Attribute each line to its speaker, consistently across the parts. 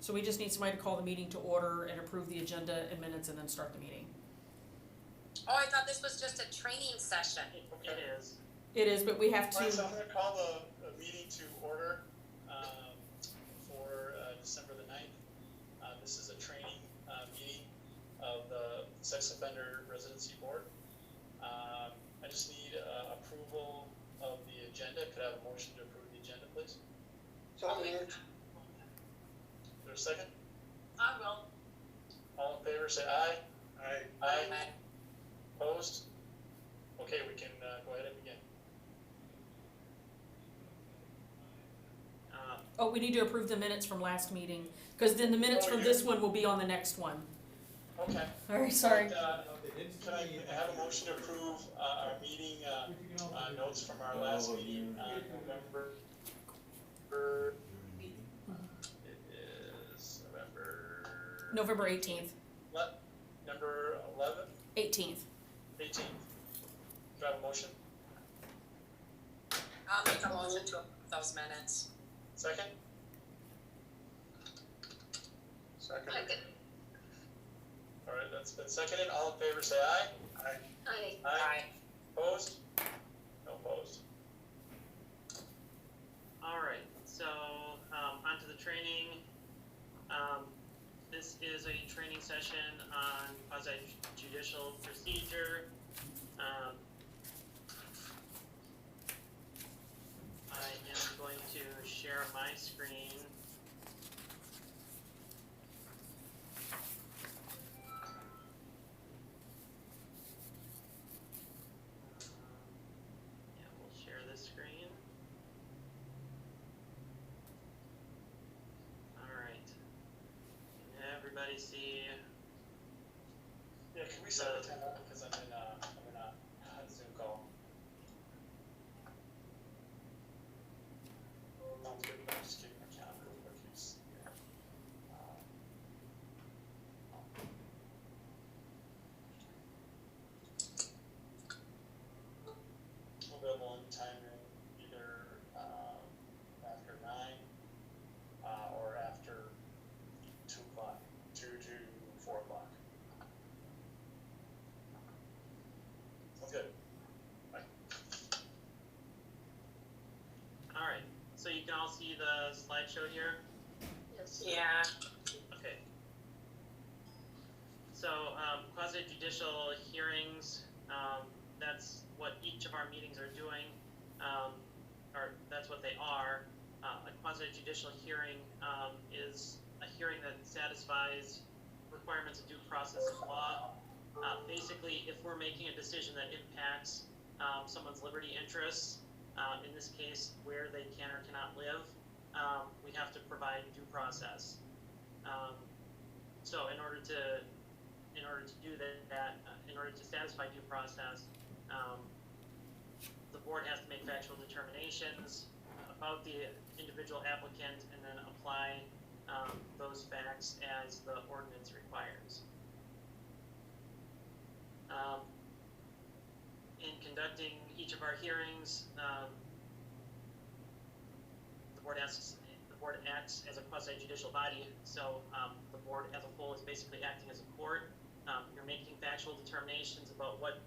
Speaker 1: So we just need somebody to call the meeting to order and approve the agenda and minutes and then start the meeting.
Speaker 2: Oh, I thought this was just a training session.
Speaker 3: It is.
Speaker 1: It is, but we have
Speaker 4: All right, so
Speaker 1: to,
Speaker 4: I'm gonna call the meeting to order, for, December the 9th. This is a training, meeting of the Sex Offender Residency Board. I just need, approval of the agenda. Could I have a motion to approve the agenda, please?
Speaker 2: So moved.
Speaker 4: Is there a second?
Speaker 2: I will.
Speaker 4: All in favor, say aye. Aye. Aye.
Speaker 2: Aye.
Speaker 4: Opposed? Okay, we can, go ahead and begin.
Speaker 1: oh, we need to approve the minutes from last meeting, because then the minutes
Speaker 4: Oh,
Speaker 1: from
Speaker 4: yeah.
Speaker 1: this one will be on the next one.
Speaker 4: Okay.
Speaker 1: All right, sorry.
Speaker 4: Can I have a motion to approve, our meeting, notes from our last meeting, November? It is
Speaker 1: November 18th,
Speaker 4: Number 11,
Speaker 1: 18th.
Speaker 4: 18th. Do I have a motion?
Speaker 2: I'll make a motion to approve those minutes.
Speaker 4: Second? Second. All right, that's been seconded. All in favor, say aye. Aye.
Speaker 2: Aye.
Speaker 4: Aye. Opposed? No opposed.
Speaker 3: All right, so onto the training. This is a training session on quasi-judicial procedure. I am going to share my screen. Yeah, we'll share this screen. All right. Can everybody see?
Speaker 4: Yeah, can we set the time up because I'm in a Zoom call. Sounds good. I'm just checking my calendar real quick. Available anytime in either after 9 or after 2 o'clock, 2 to 4 o'clock. Sounds good. Bye.
Speaker 3: All right, so you can all see the slideshow here?
Speaker 2: Yes. Yeah.
Speaker 3: Okay. So, quasi-judicial hearings, that's what each of our meetings are doing, or that's what they are. A quasi-judicial hearing is a hearing that satisfies requirements of due process of law. Basically, if we're making a decision that impacts someone's liberty interests, in this case, where they can or cannot live, we have to provide due process. So in order to do that, in order to satisfy due process, the board has to make factual determinations about the individual applicant and then apply those facts as the ordinance requires. In conducting each of our hearings, the board acts as a quasi-judicial body, so the board as a whole is basically acting as a court. You're making factual determinations about what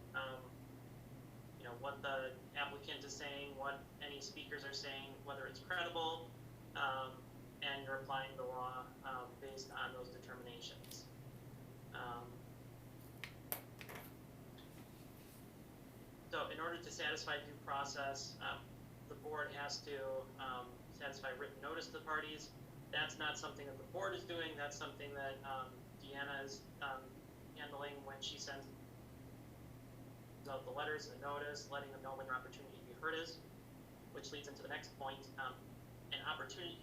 Speaker 3: what the applicant is saying, what any speakers are saying, whether it's credible, and you're applying the law based on those determinations. So in order to satisfy due process, the board has to satisfy written notice to the parties. That's not something that the board is doing. That's something that Deanna is handling when she sends out the letters and the notice, letting them know when their opportunity to be heard is, which leads into the next point.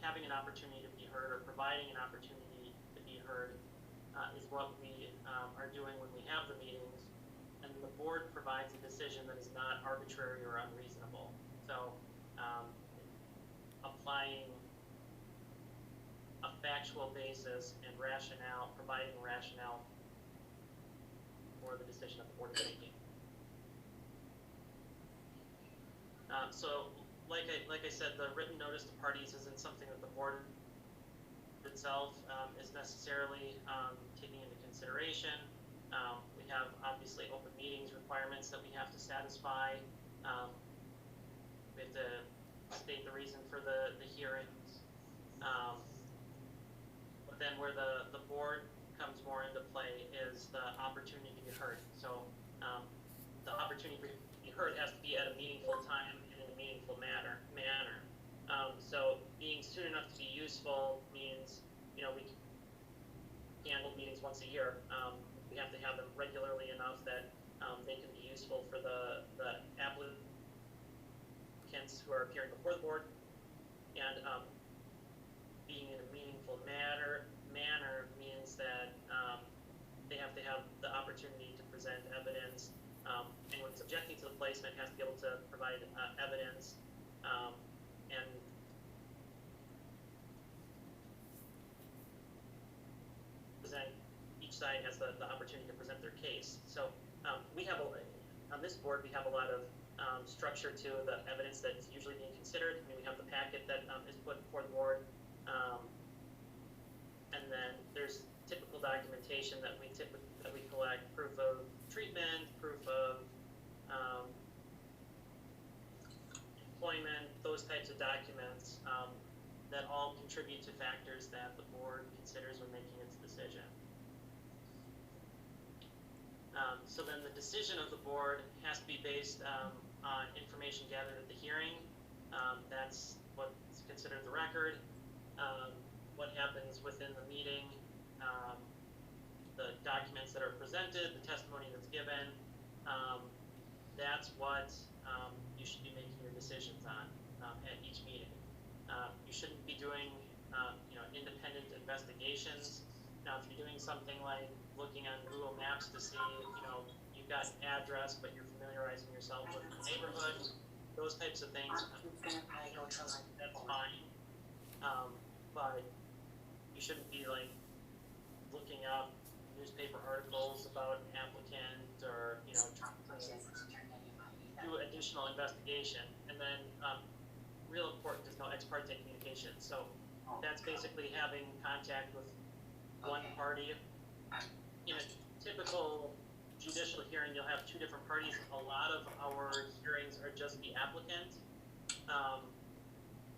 Speaker 3: Having an opportunity to be heard or providing an opportunity to be heard is what we are doing when we have the meetings, and the board provides a decision that is not arbitrary or unreasonable. So applying a factual basis and rationale, providing rationale for the decision that the board is making. So, like I said, the written notice to parties isn't something that the board is itself is necessarily taken into consideration. We have obviously open meetings requirements that we have to satisfy. We have to state the reason for the hearings. But then where the board comes more into play is the opportunity to be heard. So the opportunity to be heard has to be at a meaningful time and in a meaningful manner. So being soon enough to be useful means, we can hold meetings once a year. We have to have them regularly enough that they can be useful for the applicants who are appearing before the board, and being in a meaningful manner means that they have to have the opportunity to present evidence. Anyone who's objecting to the placement has to be able to provide evidence, and each side has the opportunity to present their case. So we have on this board, we have a lot of structure to the evidence that's usually being considered. I mean, we have the packet that is put before the board, and then there's typical documentation that we collect: proof of treatment, proof of employment, those types of documents that all contribute to factors that the board considers when making its decision. So then the decision of the board has to be based on information gathered at the hearing. That's what's considered the record, what happens within the meeting, the documents that are presented, the testimony that's given. That's what you should be making your decisions on at each meeting. You shouldn't be doing independent investigations. Now, if you're doing something like looking on Google Maps to see, you've got an address, but you're familiarizing yourself with the neighborhood, those types of things, that's fine. But you shouldn't be like looking up newspaper articles about an applicant, or trying to do additional investigation. And then real important is no ex parte communication. So that's basically having contact with one party. In a typical judicial hearing, you'll have two different parties. A lot of our hearings are just the applicant,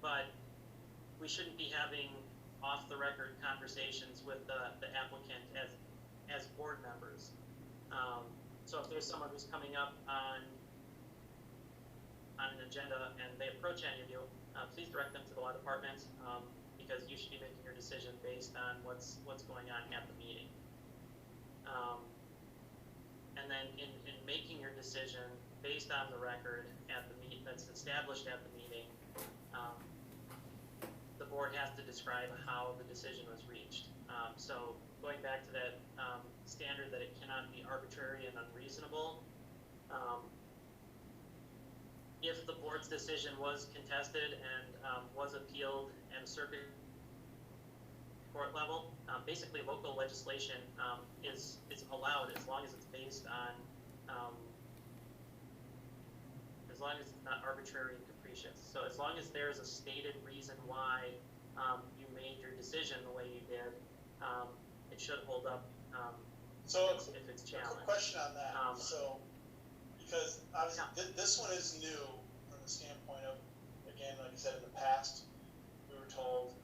Speaker 3: but we shouldn't be having off-the-record conversations with the applicant as board members. So if there's someone who's coming up on an agenda and they approach any of you, please direct them to the law department, because you should be making your decision based on what's going on at the meeting. And then in making your decision based on the record at the that's established at the meeting, the board has to describe how the decision was reached. So going back to that standard that it cannot be arbitrary and unreasonable, if the board's decision was contested and was appealed at a circuit court level, basically local legislation is allowed as long as it's based on, as long as it's not arbitrary and capricious. So as long as there's a stated reason why you made your decision the way you did, it should hold up if it's challenged.
Speaker 4: A question on that. So, because obviously this one is new from the standpoint of, again, like I said, in the past, we were told,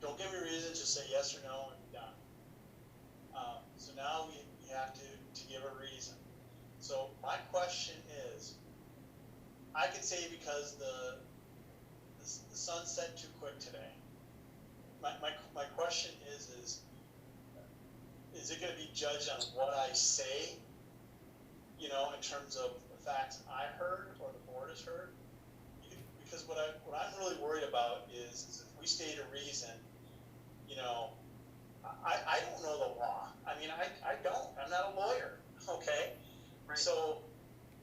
Speaker 4: don't give me reasons, just say yes or no and be done. So now we have to give a reason. So my question is, I could say because the sun set too quick today. My question is it going to be judged on what I say, in terms of the facts I heard or the board has heard? Because what I'm really worried about is if we state a reason, I don't know the law. I mean, I don't. I'm not a lawyer, okay?
Speaker 3: Right.
Speaker 4: So,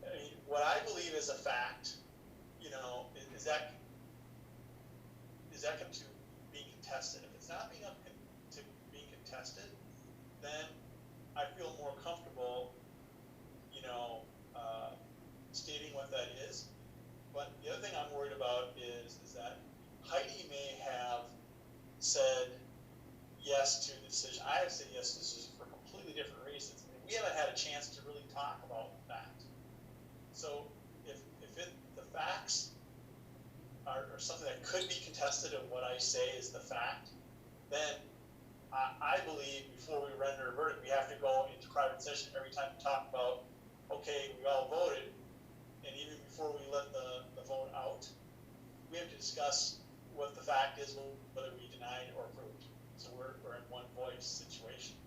Speaker 4: I mean, what I believe is a fact, is that going to be contested? If it's not being contested, then I feel more comfortable, stating what that is. But the other thing I'm worried about is that Heidi may have said decision. I have said yes to this decision for completely different reasons. I mean, we haven't had a chance to really talk about that. So if the facts are something that could be contested of what I say is the fact, then I believe before we render a verdict, we have to go into private session every time we talk about, okay, we all voted, and even before we let the vote out, we have to discuss what the fact is, whether we denied or approved. So we're in one voice situation.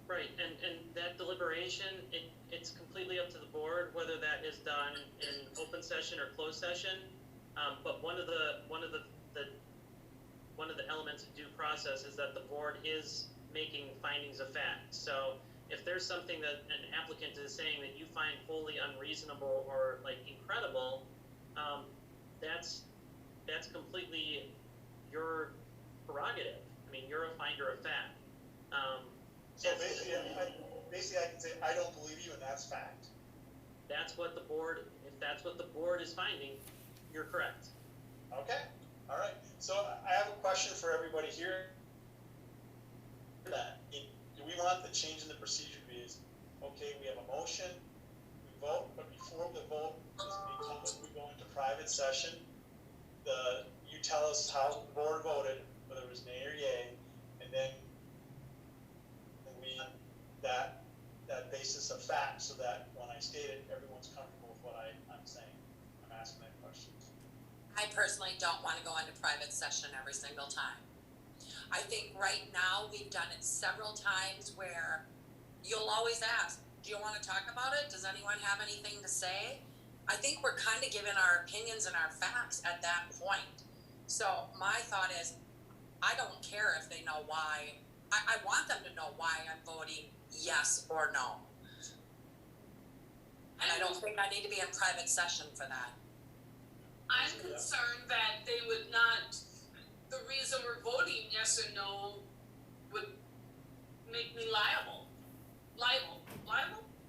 Speaker 3: Right, and that deliberation, it's completely up to the board whether that is done in open session or closed session. But one of the elements of due process is that the board is making findings of fact. So if there's something that an applicant is saying that you find wholly unreasonable or like incredible, that's completely your prerogative. I mean, you're a finder of fact.
Speaker 4: So basically I can say, I don't believe you, and that's fact.
Speaker 3: That's what the board, if that's what the board is finding, you're correct.
Speaker 4: Okay, all right. So I have a question for everybody here. Do we want the change in the procedure to be, okay, we have a motion, we vote, but before the vote is being told, we go into private session. You tell us how the board voted, whether it was nay or yay, and then we that basis of fact, so that when I state it, everyone's comfortable with what I'm saying. I'm asking that question.
Speaker 2: I personally don't want to go into private session every single time. I think right now we've done it several times where you'll always ask, do you want to talk about it? Does anyone have anything to say? I think we're kind of giving our opinions and our facts at that point. So my thought is, I don't care if they know why. I want them to know why I'm voting yes or no. And I don't think I need to be in private session for that.
Speaker 5: I'm concerned that they would not, the reason we're voting yes or no would make me liable?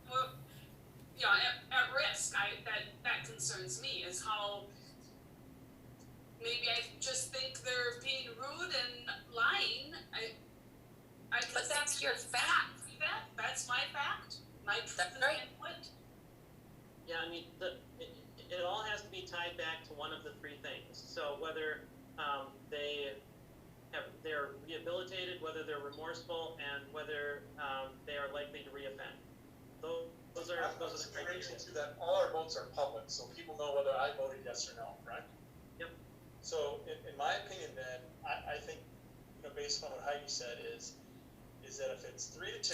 Speaker 5: Well, yeah, at risk. That concerns me, is how maybe I just think they're being rude and lying.
Speaker 2: But that's your fact.
Speaker 5: That's my fact. My
Speaker 2: That's right.
Speaker 5: input.
Speaker 3: Yeah, I mean, it all has to be tied back to one of the three things. So whether they're rehabilitated, whether they're remorseful, and whether they are likely to reoffend. Those are the criteria.
Speaker 4: To that, all our votes are public, so people know whether I voted yes or no, correct?
Speaker 3: Yep.
Speaker 4: So in my opinion, then I think, based on what Heidi said, is that if it's 3-2,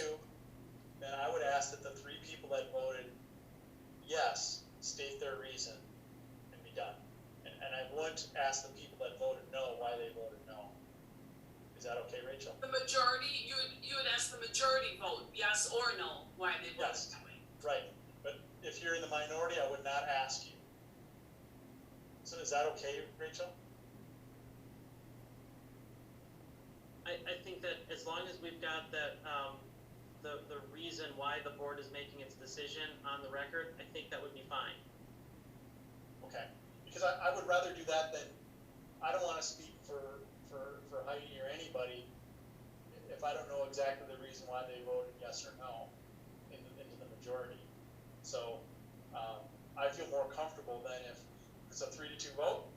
Speaker 4: then I would ask that the three people that voted yes state their reason and be done. And I wouldn't ask the people that voted no why they voted no. Is that okay, Rachel?
Speaker 5: The majority, you would ask the majority vote yes or no why they voted
Speaker 4: Yes.
Speaker 5: that way.
Speaker 4: Right. But if you're in the minority, I would not ask you. So is that okay, Rachel?
Speaker 3: I think that as long as we've got that the reason why the board is making its decision on the record, I think that would be fine.
Speaker 4: Okay. Because I would rather do that than, I don't want to speak for Heidi or anybody if I don't know exactly the reason why they voted yes or no into the majority. So I feel more comfortable than if it's a 3-2 vote.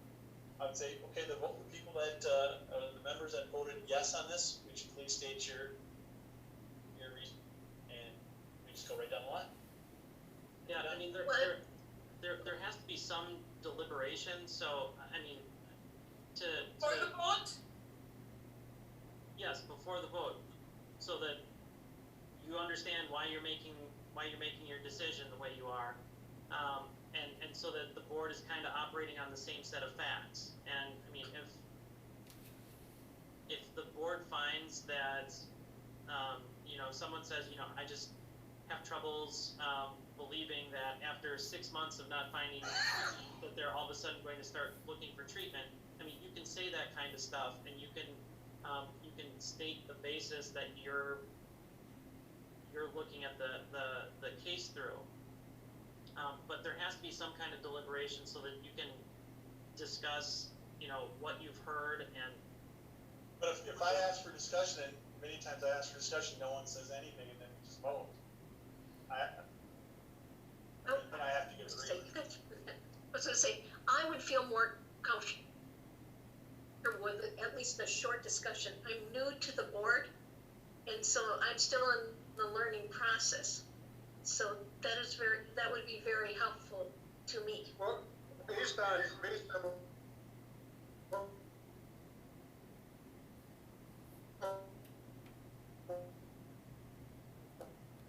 Speaker 4: I would say, okay, the people that the members that voted yes on this, would you please state your reason, and we just go right down the line.
Speaker 3: Yeah, I mean there has to be some deliberation. So I mean,
Speaker 5: For the vote?
Speaker 3: yes, before the vote, so that you understand why you're making your decision the way you are, and so that the board is kind of operating on the same set of facts. And I mean, if the board finds that someone says, I just have troubles believing that after 6 months of not finding that they're all of a sudden going to start looking for treatment. I mean, you can say that kind of stuff, and you can state the basis that you're looking at the case through. But there has to be some kind of deliberation so that you can discuss, what you've heard. And
Speaker 4: But if I ask for discussion, then many times I ask for discussion, no one says anything, and then we just vote. Then I have to give a reason.
Speaker 6: I was gonna say, I would feel more comfortable with at least a short discussion. I'm new to the board, and so I'm still in the learning process. So that would be very helpful to me.
Speaker 7: Well, based on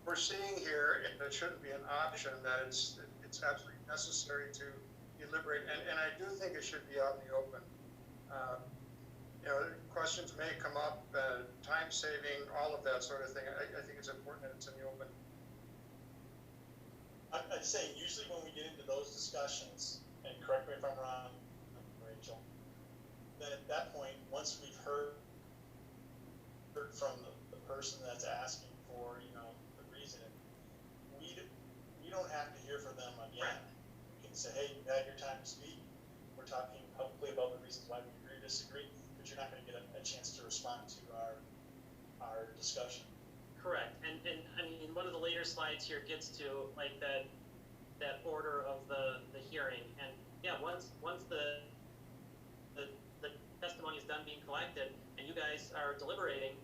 Speaker 7: we're seeing here, and it shouldn't be an option, that it's absolutely necessary to deliberate, and I do think it should be out in the open. You know, questions may come up, time saving, all of that sort of thing. I think it's important that it's in the open.
Speaker 4: I'd say usually when we get into those discussions, and correct me if I'm wrong, Rachel, then at that point, once we've heard from the person that's asking for, you know, the reason, we don't have to hear from them again. We can say, hey, you had your time to speak. We're talking publicly about the reasons why we agree or disagree, but you're not going to get a chance to respond to our discussion.
Speaker 3: Correct, and I mean, one of the later slides here gets to like that order of the hearing, and yeah, once the testimony is done being collected, and you guys are deliberating,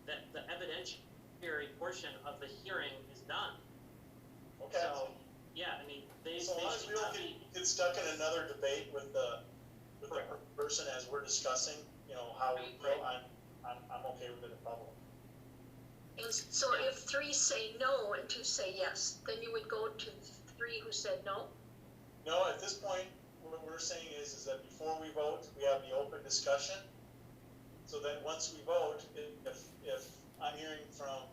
Speaker 3: that the evidentiary portion of the hearing is done.
Speaker 4: Okay.
Speaker 3: So yeah, I mean,
Speaker 4: So as long as we don't get stuck in another debate with the person as we're discussing, you know, how we feel, I'm okay with it in public.
Speaker 6: And so if 3 say no and 2 say yes, then you would go to 3 who said no?
Speaker 4: No, at this point, what we're saying is that before we vote, we have the open discussion. So then once we vote, if I'm hearing from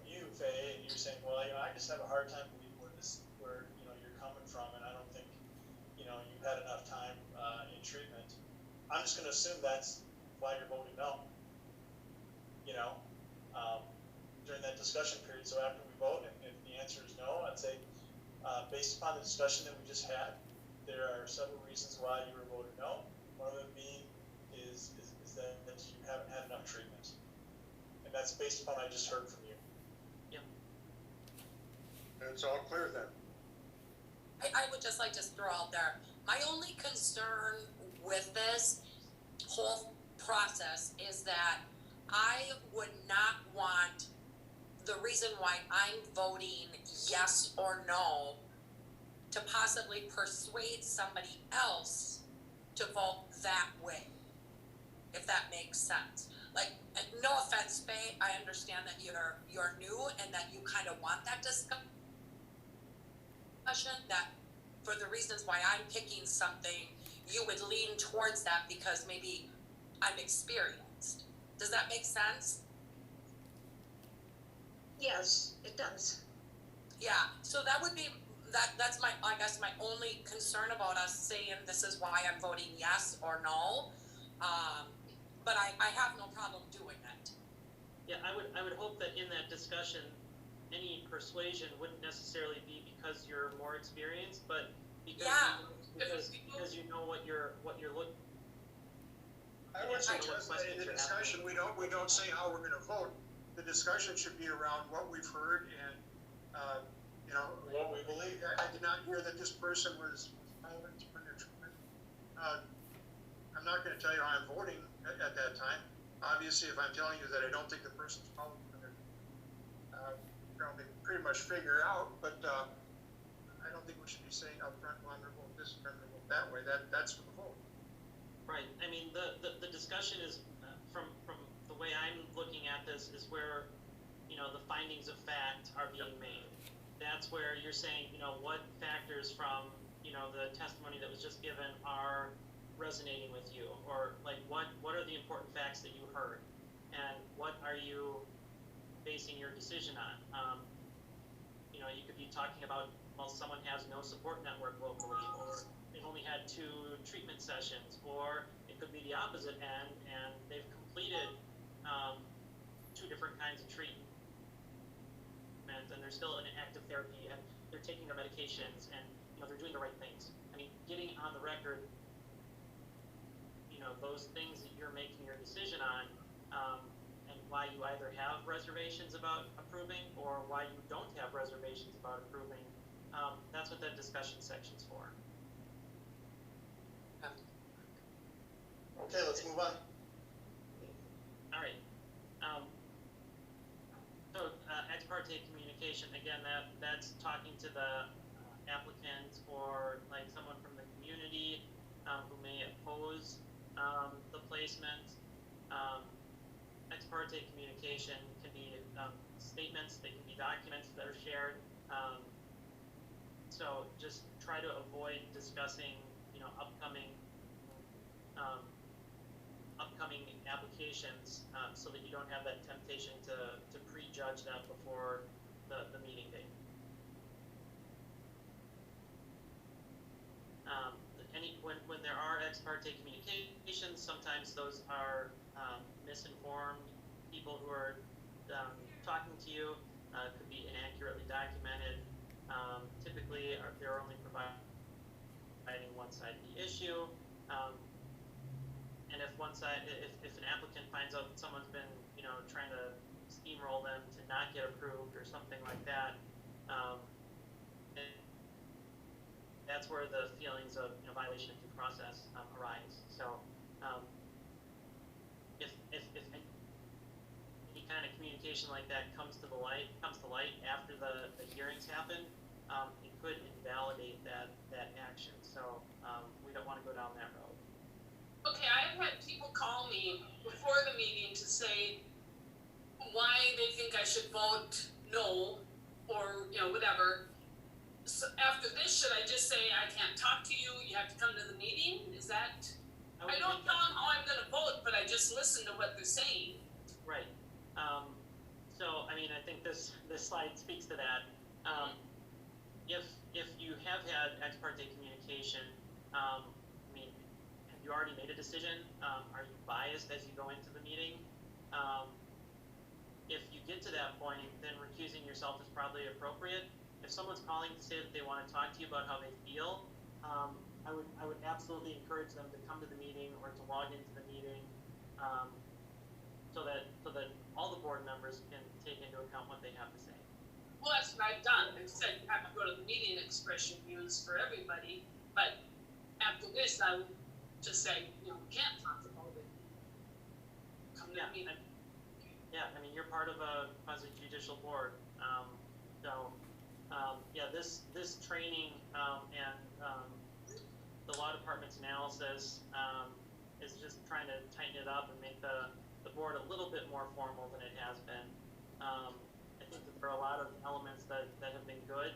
Speaker 4: you, Faye, and you're saying, well, you know, I just have a hard time believing where you know, you're coming from, and I don't think, you know, you've had enough time in treatment, I'm just gonna assume that's why you're voting no. You know, during that discussion period. So after we vote, and if the answer is no, I'd say, based upon the discussion that we just had, there are several reasons why you were voted no. One of them being is that you haven't had enough treatment, and that's based upon I just heard from you.
Speaker 3: Yeah.
Speaker 7: And it's all clear then.
Speaker 2: I would just like to throw out there, my only concern with this whole process is that I would not want the reason why I'm voting yes or no to possibly persuade somebody else to vote that way, if that makes sense. Like, no offense, Faye, I understand that you're new and that you kind of want that discussion, that for the reasons why I'm picking something, you would lean towards that because maybe I'm experienced. Does that make sense?
Speaker 6: Yes, it does.
Speaker 2: Yeah, so that would be, that's my, I guess, my only concern about us saying this is why I'm voting yes or no. But I have no problem doing it.
Speaker 3: Yeah, I would hope that in that discussion, any persuasion wouldn't necessarily be because you're more experienced, but because you know what you're looking.
Speaker 7: I would suggest that in the discussion, we don't say how we're gonna vote. The discussion should be around what we've heard and, you know,
Speaker 4: What we believe.
Speaker 7: I did not hear that this person was violent when they're treatment. I'm not gonna tell you how I'm voting at that time. Obviously, if I'm telling you that I don't think the person's following, probably pretty much figure out, but, I don't think we should be saying upfront, well, I'm gonna vote this, I'm gonna vote that way. That's for the vote.
Speaker 3: Right. I mean, the discussion is from the way I'm looking at this is where, you know, the findings of fact are being made. That's where you're saying, you know, what factors from, you know, the testimony that was just given are resonating with you, or like what are the important facts that you heard, and what are you basing your decision on? You know, you could be talking about, well, someone has no support network locally, or they've only had 2 treatment sessions, or it could be the opposite end and they've completed 2 different kinds of treatment and they're still in active therapy and they're taking their medications and, you know, they're doing the right things. I mean, getting on the record, you those things that you're making your decision on, and why you either have reservations about approving or why you don't have reservations about approving. That's what that discussion section's for.
Speaker 4: Okay, let's move on.
Speaker 3: All right. So ex parte communication, again, that's talking to the applicant or like someone from the community who may oppose the placement. Ex parte communication can be statements, they can be documents that are shared. So just try to avoid discussing, upcoming applications, so that you don't have that temptation to prejudge them before the meeting date. When there are ex parte communications, sometimes those are misinformed people who are talking to you, could be inaccurately documented. Typically, they're only providing one side of the issue. And if an applicant finds out that someone's been, trying to steamroll them to not get approved or something like that, that's where the feelings of violation of due process arise. So, if any kind of communication like that comes to light after the hearings happen, it could invalidate that action. So, we don't want to go down that road.
Speaker 5: Okay, I've had people call me before the meeting to say why they think I should vote no, or, whatever. So after this, should I just say, I can't talk to you, you have to come to the meeting? Is that, I don't tell them how I'm gonna vote, but I just listen to what they're saying.
Speaker 3: Right. So, I think this slide speaks to that. If you have had ex parte communication, have you already made a decision? Are you biased as you go into the meeting? If you get to that point, then recusing yourself is probably appropriate. If someone's calling to say that they want to talk to you about how they feel, I would absolutely encourage them to come to the meeting or to log into the meeting, so that all the board members can take into account what they have to say.
Speaker 5: Well, that's what I've done. I've said you have to go to the meeting and express your views for everybody, but after this, I would just say, we can't talk about it. Come to the meeting.
Speaker 3: You're part of a quasi-judicial board, this training and the law department's analysis is just trying to tighten it up and make the board a little bit more formal than it has been. I think that there are a lot of elements that have been good,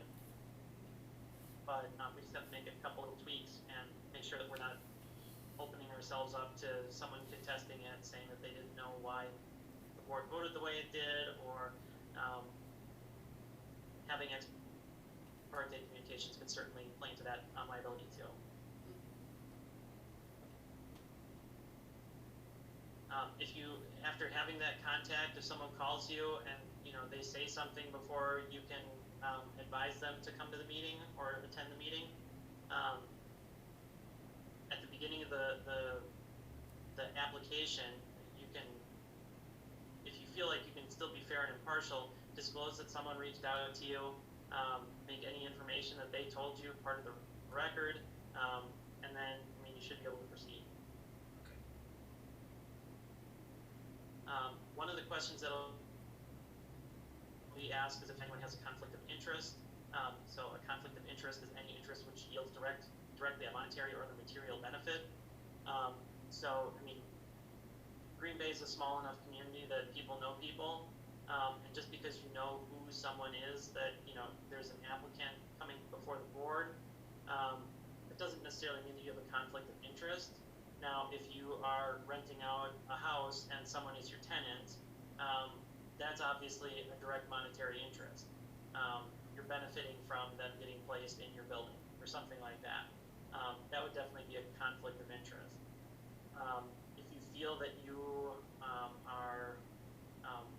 Speaker 3: but we just have to make a couple of tweaks and make sure that we're not opening ourselves up to someone contesting it, saying that they didn't know why the board voted the way it did, or having ex parte communications could certainly play into that liability too. If you, after having that contact, if someone calls you and they say something before you can advise them to come to the meeting or attend the meeting, at the beginning of the application, you can, if you feel like you can still be fair and impartial, disclose that someone reached out to you, make any information that they told you part of the record, and then you should be able to proceed. One of the questions that we ask is if anyone has a conflict of interest. So a conflict of interest is any interest which yields directly a monetary or other material benefit. Green Bay is a small enough community that people know people, and just because you know who someone is, that there's an applicant coming before the board, it doesn't necessarily mean that you have a conflict of interest. Now, if you are renting out a house and someone is your tenant, that's obviously a direct monetary interest. You're benefiting from them getting placed in your building or something like that. That would definitely be a conflict of interest. If you feel that you are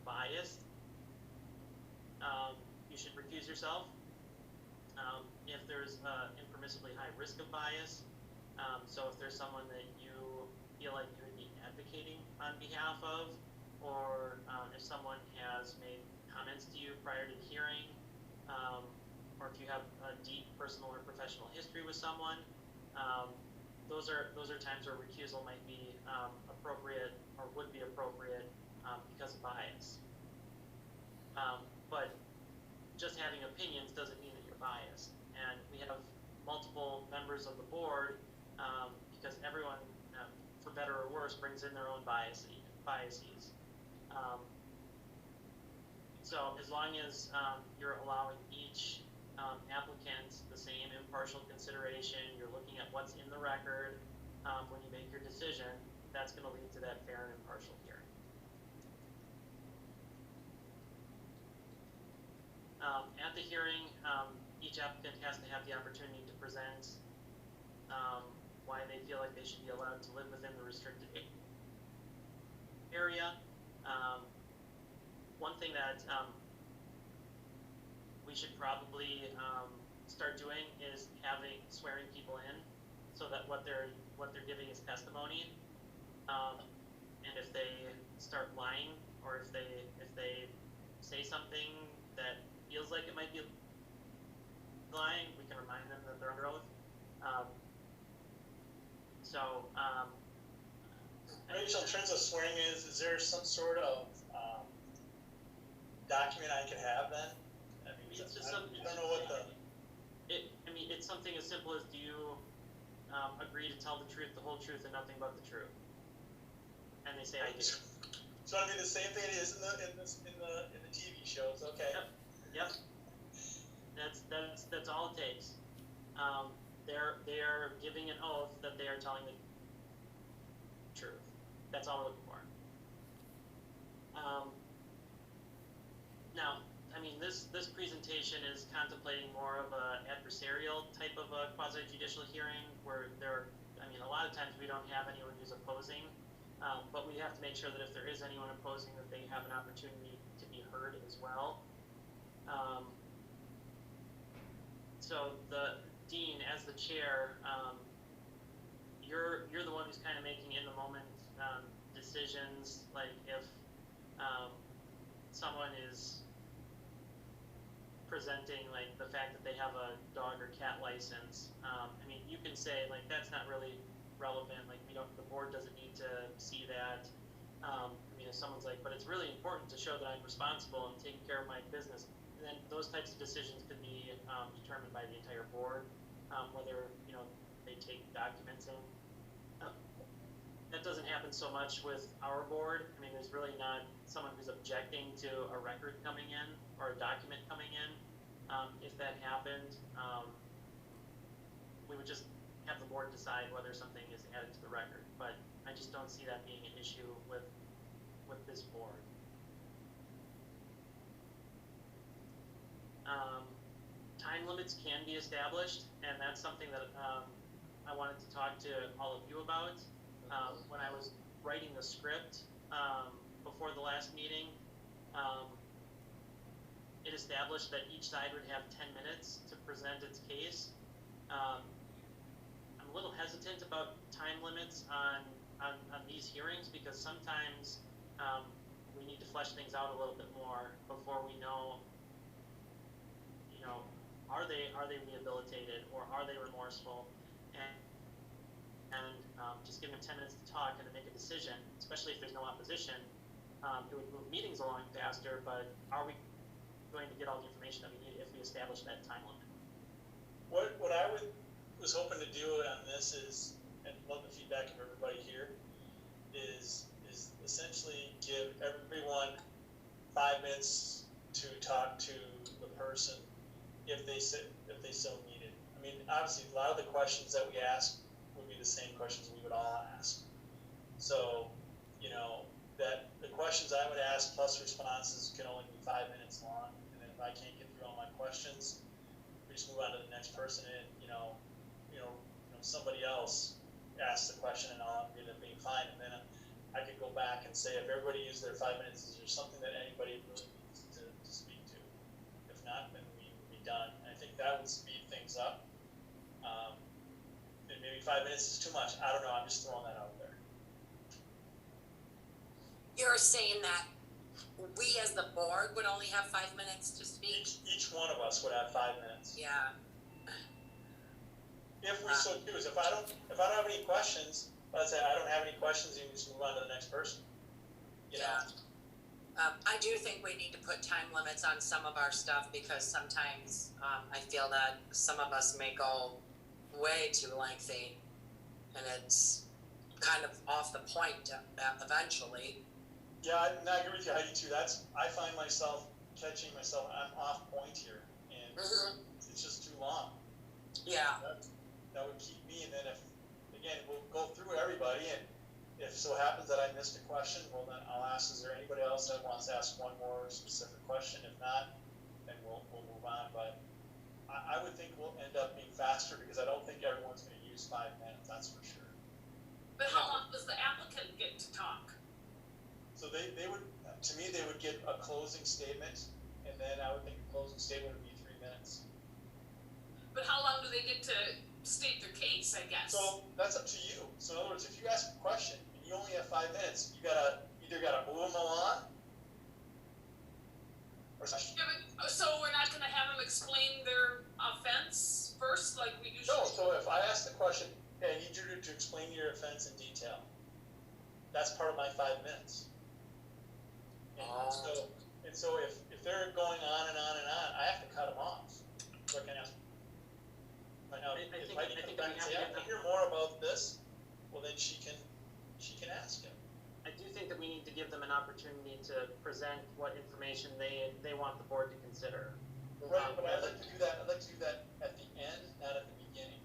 Speaker 3: biased, you should recuse yourself. If there's impermissibly high risk of bias, so if there's someone that you feel like you would be advocating on behalf of, or if someone has made comments to you prior to the hearing, or if you have a deep personal or professional history with someone, those are times where recusal might be appropriate or would be appropriate because of bias. But just having opinions doesn't mean that you're biased. And we have multiple members of the board because everyone, for better or worse, brings in their own biases. So as long as you're allowing each applicant the same impartial consideration, you're looking at what's in the record when you make your decision, that's going to lead to that fair and impartial hearing. At the hearing, each applicant has to have the opportunity to present why they feel like they should be allowed to live within the restricted area. One thing that we should probably start doing is swearing people in, so that what they're giving is testimony. And if they start lying, or if they say something that feels like it might be lying, we can remind them that they're under oath.
Speaker 4: Rachel, in terms of swearing, is there some sort of document I could have then? I mean,
Speaker 3: It's just
Speaker 4: I don't know what the.
Speaker 3: It's something as simple as, do you agree to tell the truth, the whole truth, and nothing but the truth? And they say, I do.
Speaker 4: So it'll be the same thing it is in the TV shows. Okay.
Speaker 3: Yep. That's all it takes. They are giving an oath that they are telling the truth. That's all we're looking for. Now, this presentation is contemplating more of a adversarial type of a quasi-judicial hearing, where a lot of times we don't have anyone who's opposing, but we have to make sure that if there is anyone opposing, that they have an opportunity to be heard as well. So the dean, as the chair, you're the one who's kind of making in the moment decisions. Like if someone is presenting like the fact that they have a dog or cat license, you can say like that's not really relevant. Like the board doesn't need to see that. If someone's like, but it's really important to show that I'm responsible and taking care of my business, then those types of decisions could be determined by the entire board, whether they take documents in. That doesn't happen so much with our board. There's really not someone who's objecting to a record coming in or a document coming in. If that happened, we would just have the board decide whether something is added to the record. But I just don't see that being an issue with this board. Time limits can be established, and that's something that I wanted to talk to all of you about. When I was writing the script before the last meeting, it established that each side would have 10 minutes to present its case. I'm a little hesitant about time limits on these hearings, because sometimes we need to flesh things out a little bit more before we know, are they rehabilitated, or are they remorseful? And just giving them 10 minutes to talk and to make a decision, especially if there's no opposition, it would move meetings along faster. But are we going to get all the information that we need if we establish that time limit?
Speaker 4: What I was hoping to do on this is, and love the feedback of everybody here, is essentially give everyone 5 minutes to talk to the person if they so needed. Obviously, a lot of the questions that we ask would be the same questions we would all ask. So, that the questions I would ask plus responses can only be 5 minutes long. And then if I can't get through all my questions, we just move on to the next person, and somebody else asks the question, and I'll end up being fine. And then I could go back and say, if everybody used their 5 minutes, is there something that anybody really needs to speak to? If not, then we would be done. And I think that would speed things up. And maybe 5 minutes is too much. I don't know. I'm just throwing that out there.
Speaker 2: You're saying that we as the board would only have 5 minutes to speak?
Speaker 4: Each one of us would have 5 minutes.
Speaker 2: Yeah,
Speaker 4: If we so choose, if I don't have any questions, let's say I don't have any questions, you can just move on to the next person. You know?
Speaker 2: yeah. I do think we need to put time limits on some of our stuff because sometimes, I feel that some of us may go way too lengthy and it's kind of off the point eventually.
Speaker 4: Yeah, I agree with you, Heidi, too. I find myself catching myself, I'm off point here, and it's just too long.
Speaker 2: Yeah,
Speaker 4: That would keep me, and then if, again, we'll go through everybody, and if so happens that I missed a question, well then I'll ask, is there anybody else that wants to ask one more specific question? If not, then we'll move on, but I would think we'll end up being faster, because I don't think everyone's gonna use 5 minutes, that's for sure.
Speaker 5: But how long does the applicant get to talk?
Speaker 4: So they would, to me, they would get a closing statement, and then I would think a closing statement would be 3 minutes.
Speaker 5: But how long do they get to state their case, I guess?
Speaker 4: So that's up to you. So in other words, if you ask a question and you only have 5 minutes, you either gotta move them along, or
Speaker 5: Yeah, but, so we're not gonna have them explain their offense first, like we usually?
Speaker 4: no. So if I ask the question, hey, I need you to explain your offense in detail, that's part of my 5 minutes. And so if they're going on and on and on, I have to cut them off. So I can ask. But now,
Speaker 3: I
Speaker 4: if
Speaker 3: think
Speaker 4: I come
Speaker 3: we
Speaker 4: back and
Speaker 3: have
Speaker 4: say,
Speaker 3: to
Speaker 4: I
Speaker 3: get
Speaker 4: want to hear more about this, well then she can ask him.
Speaker 3: I do think that we need to give them an opportunity to present what information they want the board to consider.
Speaker 4: Right, but I'd like to do that. I'd like to do that at the end, not at the beginning.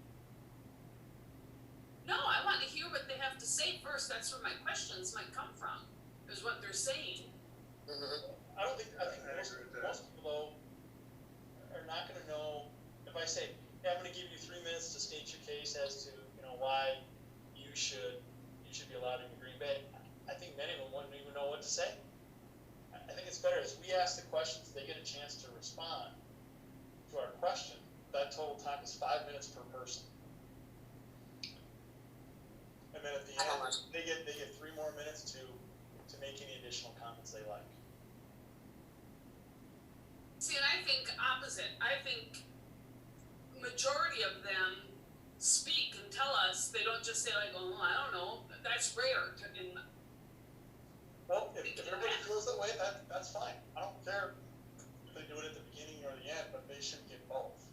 Speaker 5: No, I want to hear what they have to say first, that's where my questions might come from, is what they're saying.
Speaker 4: I think
Speaker 7: I agree with that.
Speaker 4: most people though are not going to know if I say, hey, I'm going to give you 3 minutes to state your case as to why you should be allowed into Green Bay. I think many of them wouldn't even know what to say. I think it's better as we ask the questions, they get a chance to respond to our question. That total time is 5 minutes per person. And then at the end, they get 3 more minutes to make any additional comments they like.
Speaker 5: See, and I think opposite, I think majority of them speak and tell us, they don't just say like, oh, I don't know, that's rare in.
Speaker 4: Well, if everybody feels that way, that's fine. I don't care if they do it at the beginning or the end, but they should get both.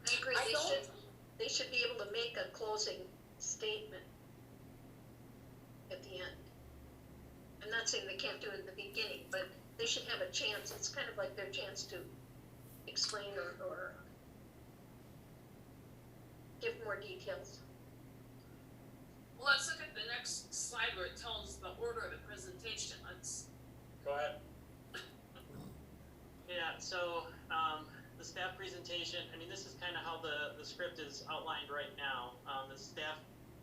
Speaker 6: I agree,
Speaker 2: I don't-
Speaker 6: they should be able to make a closing statement at the end. I'm not saying they can't do it in the beginning, but they should have a chance, it's kind of like their chance to explain or give more details.
Speaker 5: Well, let's look at the next slide where it tells the order of the presentation, let's.
Speaker 4: Go ahead.
Speaker 3: Yeah, so, the staff presentation, I mean, this is kind of how the script is outlined right now. The staff,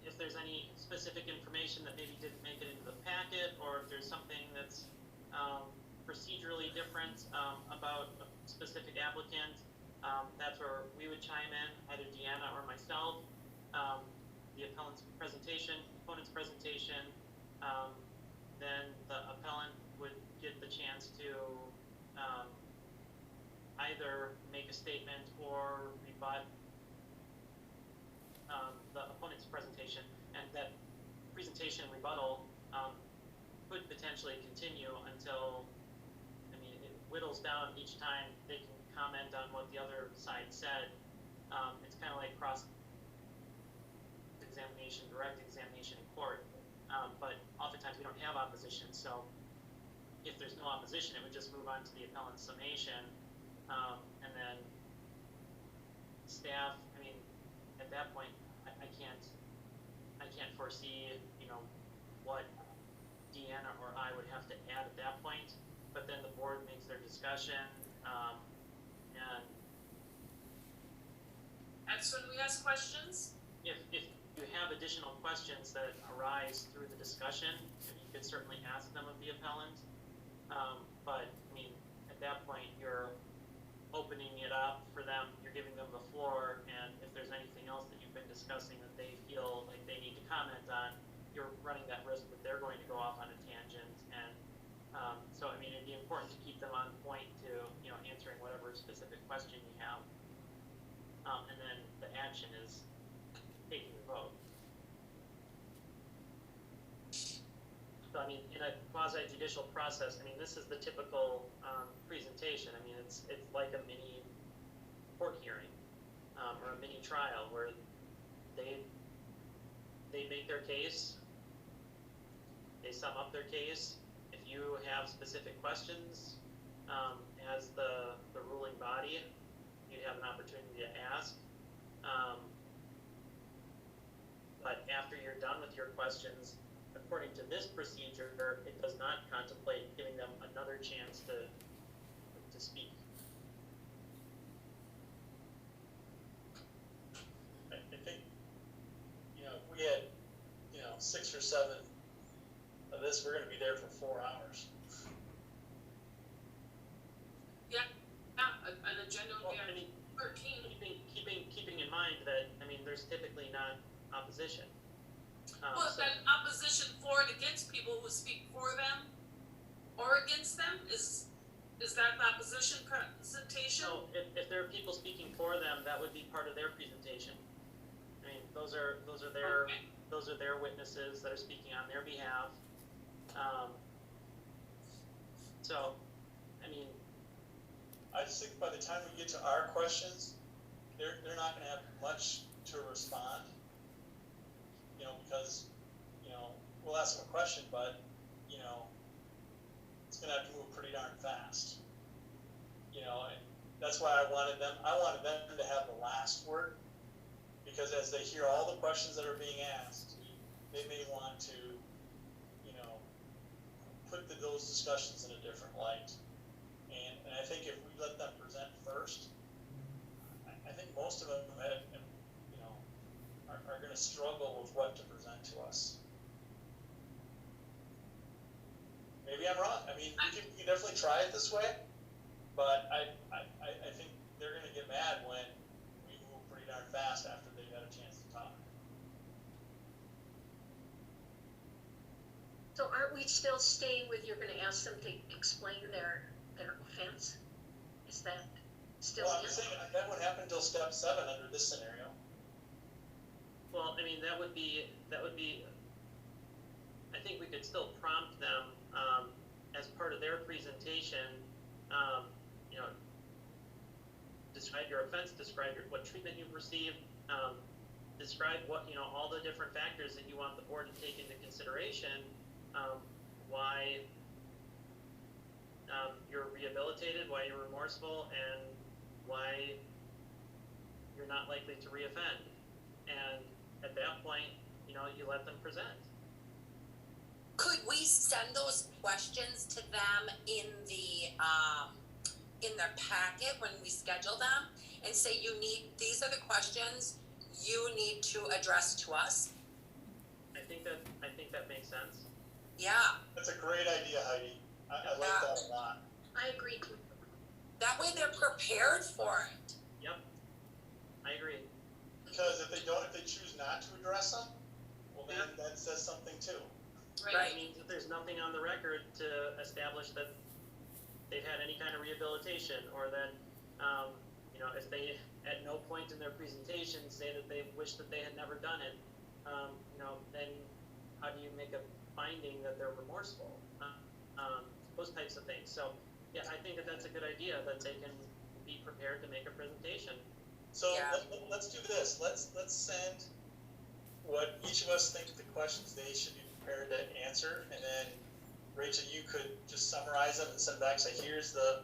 Speaker 3: if there's any specific information that maybe didn't make it into the packet, or if there's something that's, procedurally different, about a specific applicant, that's where we would chime in, either Deanna or myself. The opponent's presentation, then the appellant would get the chance to, either make a statement or rebut the opponent's presentation, and that presentation rebuttal could potentially continue until, I mean, it whittles down each time they can comment on what the other side said. It's kind of like cross examination, direct examination in court, but oftentimes we don't have opposition, so if there's no opposition, it would just move on to the appellant's summation. And then staff, I mean, at that point, I can't foresee, what Deanna or I would have to add at that point, but then the board makes their discussion, and
Speaker 5: That's when we ask questions?
Speaker 3: if you have additional questions that arise through the discussion, you could certainly ask them of the appellant, but, I mean, at that point, you're opening it up for them, you're giving them the floor, and if there's anything else that you've been discussing that they feel like they need to comment on, you're running that risk with So, I mean, it'd be important to keep them on point to, you know, answering whatever specific question you have. And then the action is taking the vote. So, I mean, in a quasi judicial process, I mean, this is the typical, presentation. I mean, it's like a mini court hearing, or a mini trial where they make their case, they sum up their case. If you have specific questions, as the ruling body, you'd have an opportunity to ask. But after you're done with your questions, according to this procedure, it does not contemplate giving them another chance to speak.
Speaker 4: I think, you know, if we had, you know, 6 or 7 of this, we're gonna be there for 4 hours.
Speaker 5: Yeah, an agenda would
Speaker 3: Well,
Speaker 5: be
Speaker 3: I
Speaker 5: on
Speaker 3: mean,
Speaker 5: 13.
Speaker 3: keeping in mind that, I mean, there's typically not opposition.
Speaker 5: Well,
Speaker 3: So-
Speaker 5: then opposition for and against people who speak for them or against them, is that the opposition presentation?
Speaker 3: So if there are people speaking for them, that would be part of their presentation. I mean, those are their witnesses that are speaking on their behalf. So, I mean,
Speaker 4: I just think by the time we get to our questions, they're not gonna have much to respond. You know, because, you know, we'll ask them a question, but, you know, it's gonna have to move pretty darn fast. You know, and that's why I wanted them to have the last word, because as they hear all the questions that are being asked, they may want to, you know, put those discussions in a different light. And I think if we let them present first, I think most of them have, you know, are gonna struggle with what to present to us. Maybe I'm wrong. I mean, we can definitely try it this way, but I think they're gonna get mad when we move pretty darn fast after they've had a chance to talk.
Speaker 6: So aren't we still staying with, you're gonna ask them to explain their offense? Is that still?
Speaker 4: Well, I'm just saying, that would happen until step 7 under this scenario.
Speaker 3: well, I mean, that would be, I think we could still prompt them, as part of their presentation, you know, describe your offense, describe what treatment you've received, describe what, you know, all the different factors that you want the board to take into consideration, why you're rehabilitated, why you're remorseful, and why you're not likely to reoffend. And at that point, you know, you let them present.
Speaker 2: Could we send those questions to them in their packet when we schedule them and say these are the questions you need to address to us?
Speaker 3: I think that makes sense.
Speaker 2: Yeah,
Speaker 4: That's a great idea, Heidi. I like that a lot.
Speaker 6: I agree too.
Speaker 2: that way they're prepared for it.
Speaker 3: Yep, I agree.
Speaker 4: Because if they choose not to address them, well, then that says something too.
Speaker 2: Right.
Speaker 3: It means that there's nothing on the record to establish that they've had any kind of rehabilitation, or that, you know, if they at no point in their presentation say that they wish that they had never done it, you know, then how do you make a finding that they're remorseful? Those types of things. So, yeah, I think that that's a good idea, that they can be prepared to make a presentation.
Speaker 4: So
Speaker 2: Yeah.
Speaker 4: let's do this. Let's send what each of us think the questions they should be prepared to answer, and then Rachel, you could just summarize them and send back. Say, here's the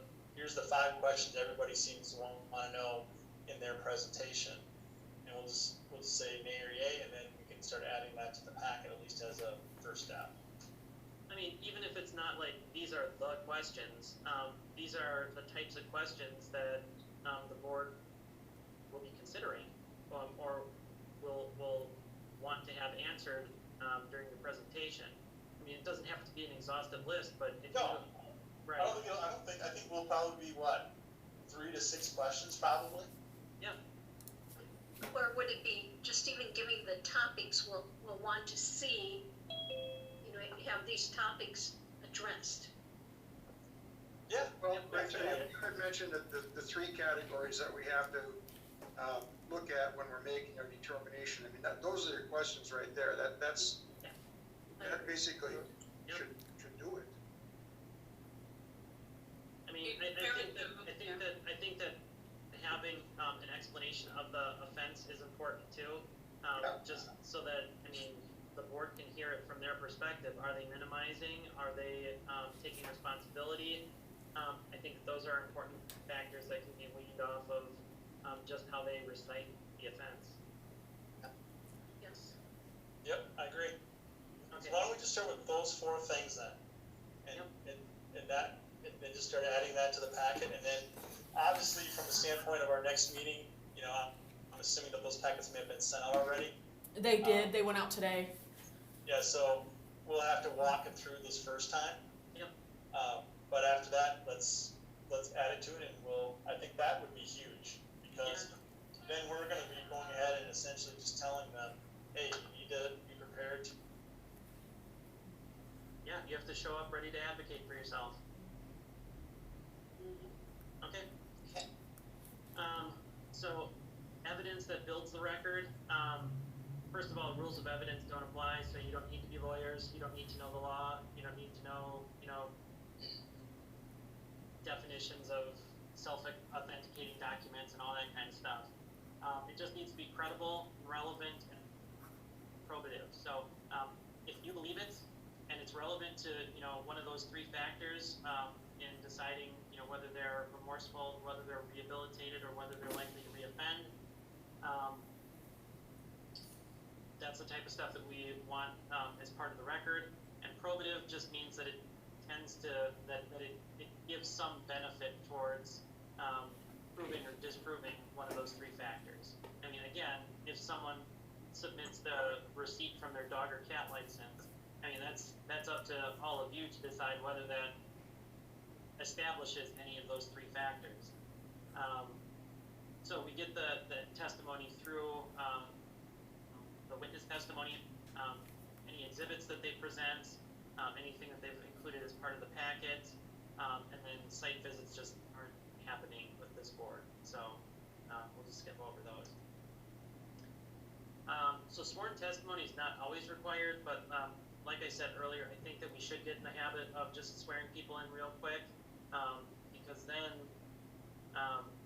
Speaker 4: 5 questions everybody seems to want to know in their presentation, and we'll just say nay or yay, and then we can start adding that to the packet at least as a first step.
Speaker 3: I mean, even if it's not like these are the questions, these are the types of questions that the board will be considering, or will want to have answered during the presentation. I mean, it doesn't have to be an exhaustive list, but if
Speaker 4: No.
Speaker 3: right,
Speaker 4: I think we'll probably be 3 to 6 questions probably.
Speaker 3: yeah,
Speaker 6: Or would it be just even giving the topics we'll want to see, you know, have these topics addressed?
Speaker 4: Yeah.
Speaker 7: Well,
Speaker 4: yeah,
Speaker 7: Rachel, you had mentioned that the three categories that we have to look at when we're making our determination. I mean, those are the questions right there. That basically
Speaker 3: Yep.
Speaker 7: should do it.
Speaker 3: I mean, I think that having an explanation of the offense is important too.
Speaker 7: Yeah.
Speaker 3: Just so that, I mean, the board can hear it from their perspective. Are they minimizing? Are they taking responsibility? I think that those are important factors that can be weaned off of just how they recite the offense.
Speaker 6: Yes.
Speaker 4: Yep, I agree.
Speaker 3: Okay.
Speaker 4: So why don't we just start with those four things then? And,
Speaker 3: Yep.
Speaker 4: and then just start adding that to the packet, and then obviously from the standpoint of our next meeting, you know, I'm assuming that those packets may have been sent out already.
Speaker 1: They did, they went out today.
Speaker 4: Yeah, so we'll have to walk it through this first time.
Speaker 3: Yep.
Speaker 4: But after that, let's add it to it, and I think that would be huge, because then we're gonna be going ahead and essentially just telling them, hey, you need to be prepared to.
Speaker 3: Yeah, you have to show up ready to advocate for yourself. Okay.
Speaker 2: Okay.
Speaker 3: So evidence that builds the record. First of all, rules of evidence don't apply, so you don't need to be lawyers. You don't need to know the law. You don't need to know, definitions of self-authenticating documents and all that kind of stuff. It just needs to be credible, relevant, and probative. So if you believe it and it's relevant to one of those three factors in deciding whether they're remorseful, whether they're rehabilitated, or whether they're likely to reoffend, that's the type of stuff that we want as part of the record. And probative just means that it tends to that it gives some benefit towards proving or disproving one of those three factors. I mean, again, if someone submits the receipt from their dog or cat license, I mean, that's up to all of you to decide whether that establishes any of those three factors. So we get the testimony through the witness testimony, any exhibits that they present, anything that they've included as part of the packet, and then site visits just aren't happening with this board. So we'll just skip over those. So sworn testimony is not always required, but like I said earlier, I think that we should get in the habit of just swearing people in real quick, because then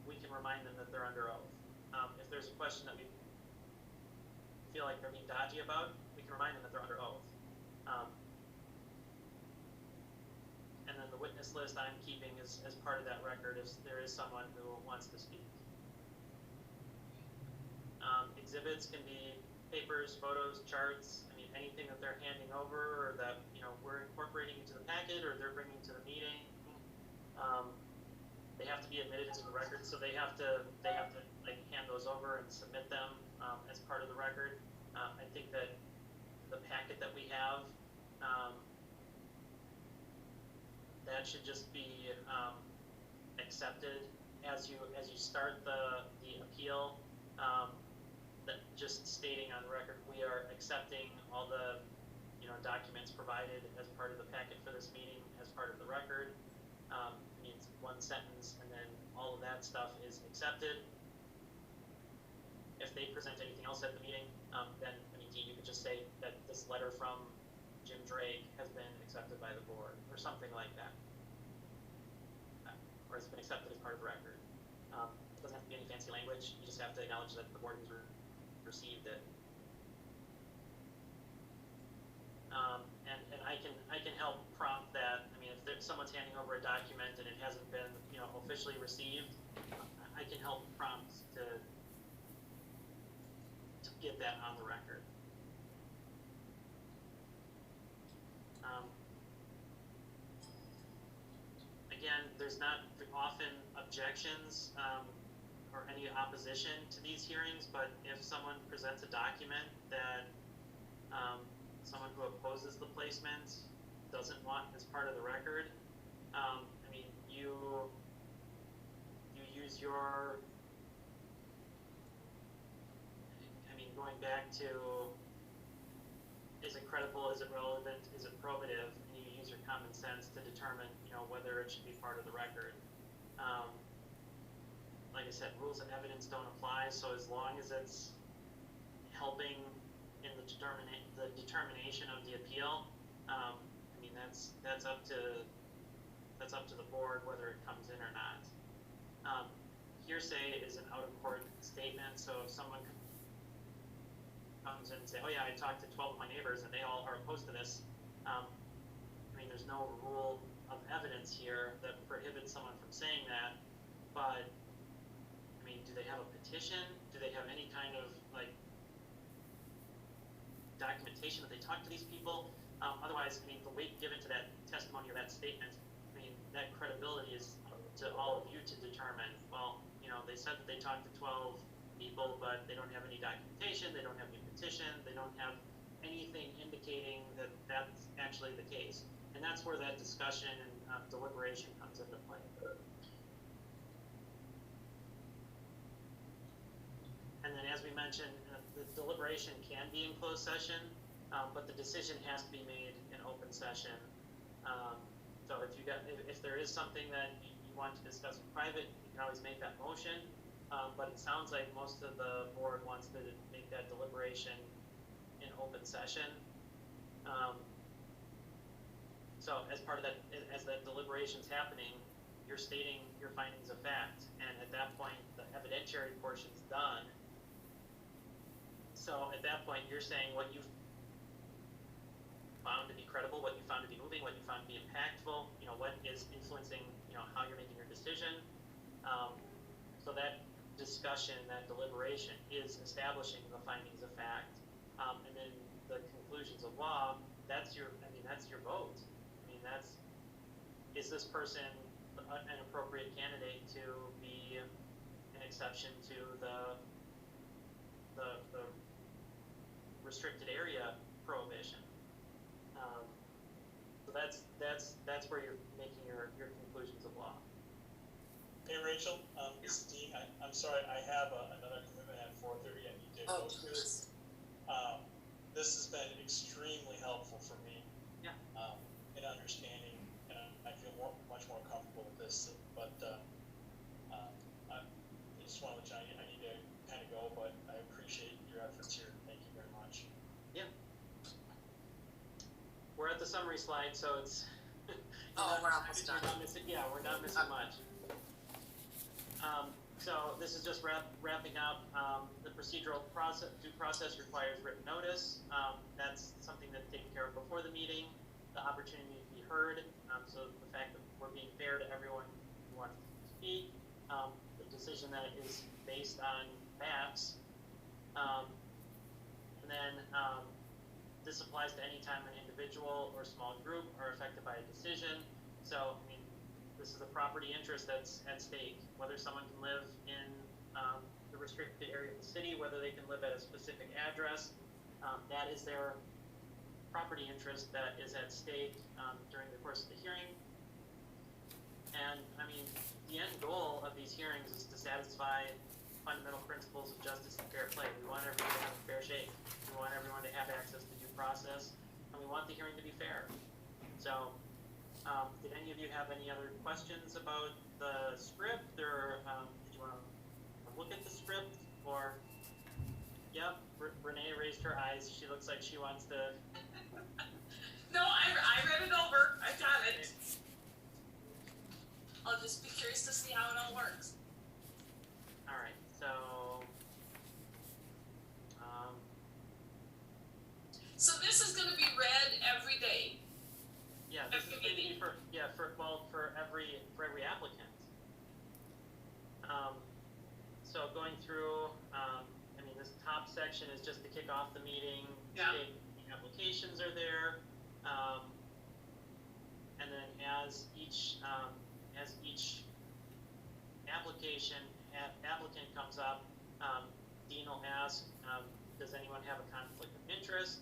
Speaker 3: we can remind them that they're under oath. If there's a question that we feel like they're being dodgy about, we can remind them that they're under oath. And then the witness list I'm keeping as part of that record if there is someone who wants to speak. Exhibits can be papers, photos, charts, I mean, anything that they're handing over or that, we're incorporating into the packet or they're bringing to the meeting. They have to be admitted into the record, so they have to like hand those over and submit them as part of the record. I think that the packet that we have, that should just be accepted as you start the appeal. That just stating on the record, we are accepting all the documents provided as part of the packet for this meeting as part of the record. Means one sentence, and then all of that stuff is accepted. If they present anything else at the meeting, then you could just say that this letter from Jim Drake has been accepted by the board, or something like that, or it's been accepted as part of the record. It doesn't have to be any fancy language. You just have to acknowledge that the board has received it. And I can help prompt that. I mean, if someone's handing over a document and it hasn't been officially received, I can help prompt to get that on the record. Again, there's not often objections or any opposition to these hearings, but if someone presents a document that someone who opposes the placement doesn't want as part of the record, I mean, you use your, going back to, is it credible, is it relevant, is it probative, and you use your common sense to determine, whether it should be part of the record. Like I said, rules of evidence don't apply, so as long as it's helping in the determination of the appeal, that's up to the board whether it comes in or not. Hearsay is an out-of-court statement, so if someone comes in and say, oh yeah, I talked to 12 of my neighbors and they all are opposed to this, there's no rule of evidence here that prohibits someone from saying that, but, do they have a petition? Do they have any kind of, documentation that they talk to these people? Otherwise, the weight given to that testimony or that statement, that credibility is up to all of you to determine. Well, they said that they talked to 12 people, but they don't have any documentation, they don't have any petition, they don't have anything indicating that that's actually the case. And that's where that discussion and deliberation comes into play. And then, as we mentioned, the deliberation can be in closed session, but the decision has to be made in open session. So if there is something that you want to discuss in private, you can always make that motion. But it sounds like most of the board wants to make that deliberation in open session. So as part of that, as that deliberation's happening, you're stating your findings of fact, and at that point, the evidentiary portion's done. So at that point, you're saying what you found to be credible, what you found to be moving, what you found to be impactful, what is influencing, how you're making your decision. So that discussion, that deliberation is establishing the findings of fact. And then the conclusions of law, that's your vote. Is this person an appropriate candidate to be an exception to the restricted area prohibition? So that's where you're making your conclusions of law.
Speaker 4: Hey Rachel, this is Dean. I'm sorry, I have another commitment at 4:30. I need to go to this. This has been extremely helpful for me.
Speaker 3: Yeah.
Speaker 4: In understanding, and I feel much more comfortable with this. But I just want to let you know I need to kind of go, but I appreciate your efforts here. Thank you very much.
Speaker 3: Yeah. We're at the summary slide, so it's.
Speaker 2: We're almost done.
Speaker 3: We're not missing much. So this is just wrapping up. The procedural due process requires written notice. That's something that's taken care of before the meeting. The opportunity to be heard. So the fact that we're being fair to everyone who wants to speak. The decision that is based on facts. And then this applies to any time an individual or small group are affected by a decision. So, this is a property interest that's at stake. Whether someone can live in the restricted area of the city, whether they can live at a specific address, that is their property interest that is at stake during the course of the hearing. And, the end goal of these hearings is to satisfy fundamental principles of justice and fair play. We want everyone to have a fair shake. We want everyone to have access to due process, and we want the hearing to be fair. So, did any of you have any other questions about the script, or did you want to look at the script? Or, yep, Renee raised her eyes. She looks like she wants to.
Speaker 5: No, I read it over. I got it. I'll just be curious to see how it all works.
Speaker 3: All right, so.
Speaker 5: So this is going to be read every day.
Speaker 3: Yeah, this is going to be for every applicant. So going through, this top section is just to kick off the meeting.
Speaker 5: Yeah.
Speaker 3: The applications are there, and then as each applicant comes up, Dean will ask, does anyone have a conflict of interest?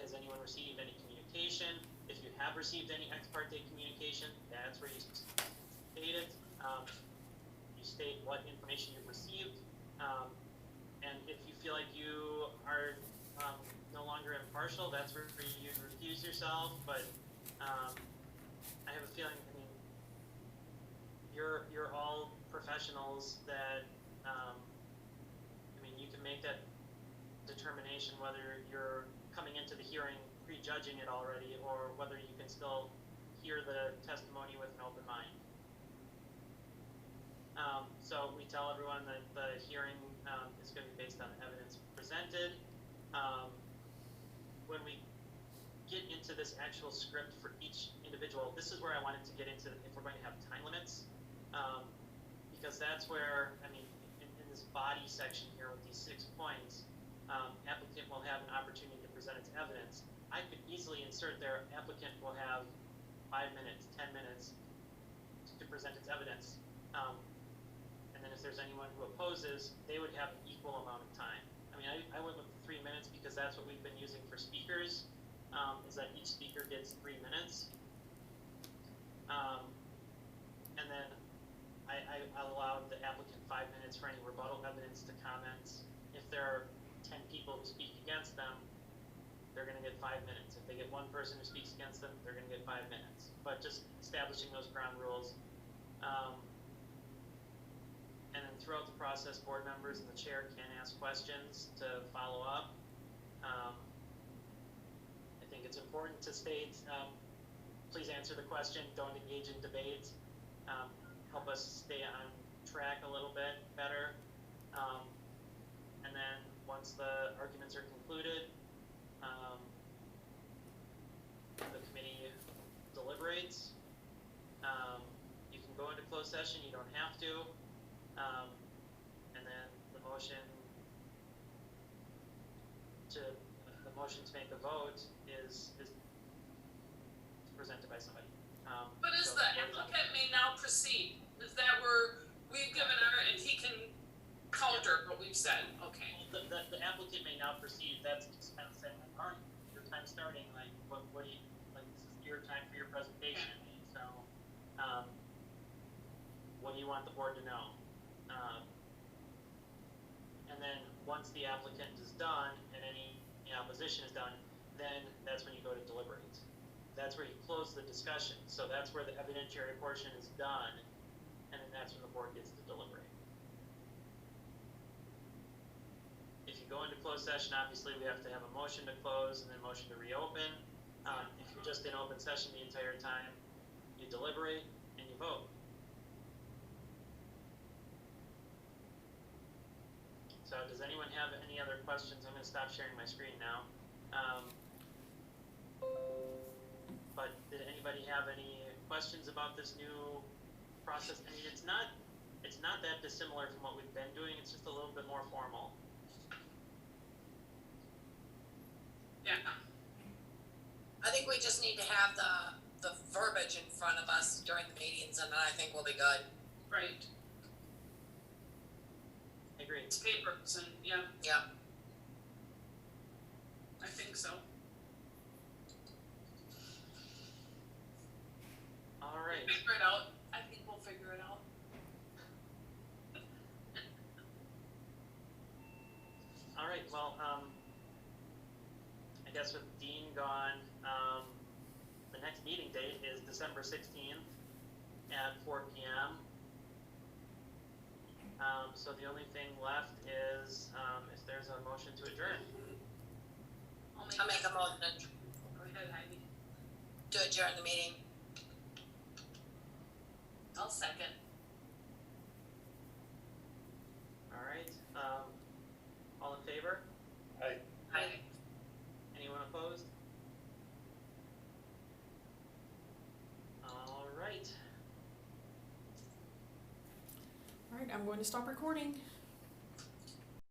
Speaker 3: Has anyone received any communication? If you have received any ex parte communication, that's where you state it. You state what information you've received. And if you feel like you are no longer impartial, that's where you recuse yourself. But I have a feeling, I mean, you're all professionals that, I mean, you can make that determination whether you're coming into the hearing prejudging it already, or whether you can still hear the testimony with an open mind. So we tell everyone that the hearing is going to be based on the evidence presented. When we get into this actual script for each individual, this is where I wanted to get into if we're going to have time limits, because that's where, I mean, in this body section here with these 6 points, applicant will have an opportunity to present its evidence. I could easily insert there, applicant will have 5 minutes, 10 minutes to present its evidence. And then if there's anyone who opposes, they would have an equal amount of time. I mean, I went with 3 minutes because that's what we've been using for speakers, is that each speaker gets 3 minutes. And then I allowed the applicant 5 minutes for any rebuttal evidence to comments. If there are 10 people who speak against them, they're going to get 5 minutes. If they get one person who speaks against them, they're going to get 5 minutes. But just establishing those ground rules. And then throughout the process, board members and the chair can ask questions to follow up. I think it's important to state, please answer the question, don't engage in debate. Help us stay on track a little bit better. And then once the arguments are concluded, the committee deliberates. You can go into closed session, you don't have to. And then the motion to make a vote is presented by somebody.
Speaker 5: But is
Speaker 3: so
Speaker 5: the applicant may now proceed, is that where we've given our, and he can counter what we've said, okay.
Speaker 3: The applicant may now proceed, that's just kind of saying, like, all right, your time's starting, like, what do you, like, this is your time for your presentation, so, what do you want the board to know? And then, once the applicant is done, and any opposition is done, then that's when you go to deliberate. That's where you close the discussion, so that's where the evidentiary portion is done, and then that's when the board gets to deliberate. If you go into closed session, obviously we have to have a motion to close and then motion to reopen. If you're just in open session the entire time, you deliberate and you vote. So does anyone have any other questions? I'm going to stop sharing my screen now. But did anybody have any questions about this new process? I mean, it's not that dissimilar from what we've been doing. It's just a little bit more formal.
Speaker 5: Yeah,
Speaker 2: I think we just need to have the verbiage in front of us during the meetings, and then I think we'll be good.
Speaker 5: right,
Speaker 3: I agree.
Speaker 5: it's papers and, yeah,
Speaker 2: Yeah.
Speaker 5: I think so.
Speaker 3: All right.
Speaker 5: Figure it out, I think we'll figure it out.
Speaker 3: All right. Well, I guess with Dean gone, the next meeting date is December 16th at 4 p.m. So the only thing left is if there's a motion to adjourn.
Speaker 2: I'll make a motion
Speaker 5: Go ahead, Heidi.
Speaker 2: to adjourn the meeting.
Speaker 5: I'll second.
Speaker 3: All right. All in favor?
Speaker 5: Aye.
Speaker 3: Anyone opposed? All right.
Speaker 1: All right, I'm going to stop recording.